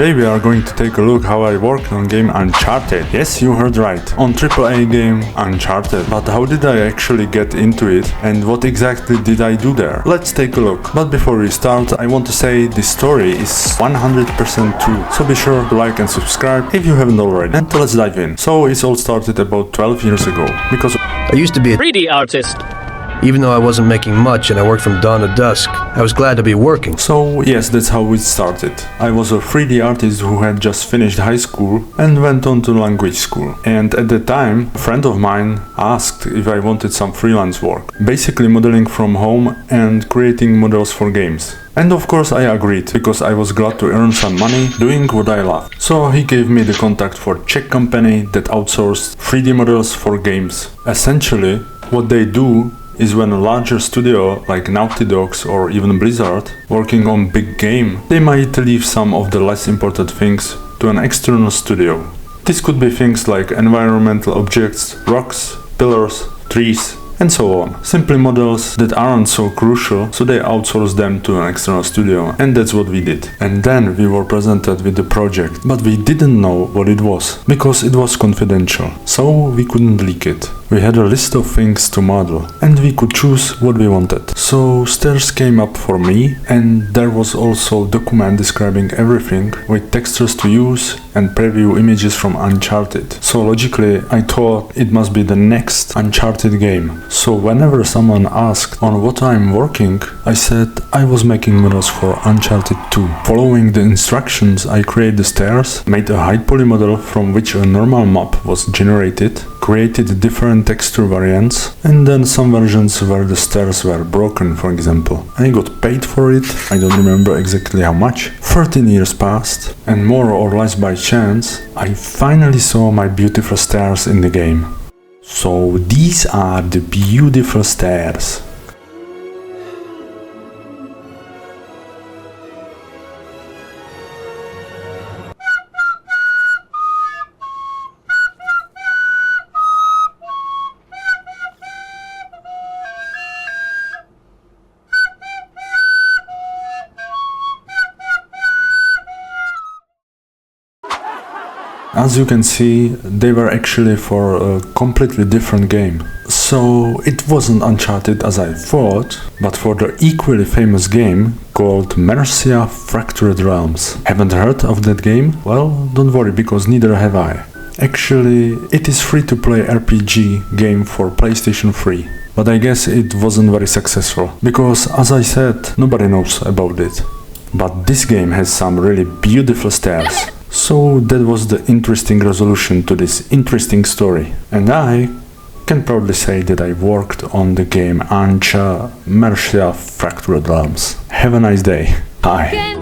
Today we are going to take a look how I worked on game Uncharted. Yes, you heard right, on AAA game Uncharted. But how did I actually get into it and what exactly did I do there? Let's take a look. But before we start, I want to say this story is 100% true. So be sure to like and subscribe if you haven't already. And let's dive in. So it all started about 12 years ago, because I used to be a 3D artist. Even though I wasn't making much and I worked from dawn to dusk, I was glad to be working. So yes, that's how it started. I was a 3D artist who had just finished high school and went on to language school. And at the time, a friend of mine asked if I wanted some freelance work, basically modeling from home and creating models for games. And of course I agreed, because I was glad to earn some money doing what I love. So he gave me the contact for a Czech company that outsourced 3D models for games. Essentially, what they do is when a larger studio like Naughty Dogs or even Blizzard working on big game, they might leave some of the less important things to an external studio. This could be things like environmental objects, rocks, pillars, trees, and so on. Simply models that aren't so crucial, so they outsource them to an external studio, and that's what we did. And then we were presented with the project, but we didn't know what it was, because it was confidential, so we couldn't leak it. We had a list of things to model, and we could choose what we wanted. So stairs came up for me, and there was also a document describing everything with textures to use and preview images from Uncharted. So logically, I thought it must be the next Uncharted game. So whenever someone asked on what I'm working, I said I was making models for Uncharted 2. Following the instructions, I created the stairs, made a height poly model from which a normal map was generated, created different texture variants, and then some versions where the stairs were broken, for example. I got paid for it, I don't remember exactly how much. 13 years passed, and more or less by chance, I finally saw my beautiful stairs in the game. So these are the beautiful stairs. As you can see, they were actually for a completely different game. So it wasn't Uncharted as I thought, but for the equally famous game called Mercia Fractured Realms. Haven't heard of that game? Well, don't worry, because neither have I. Actually, it is free-to-play RPG game for PlayStation 3. But I guess it wasn't very successful, because as I said, nobody knows about it. But this game has some really beautiful stairs. So that was the interesting resolution to this interesting story. And I can proudly say that I worked on the game Mercia Fractured Realms. Have a nice day. Bye.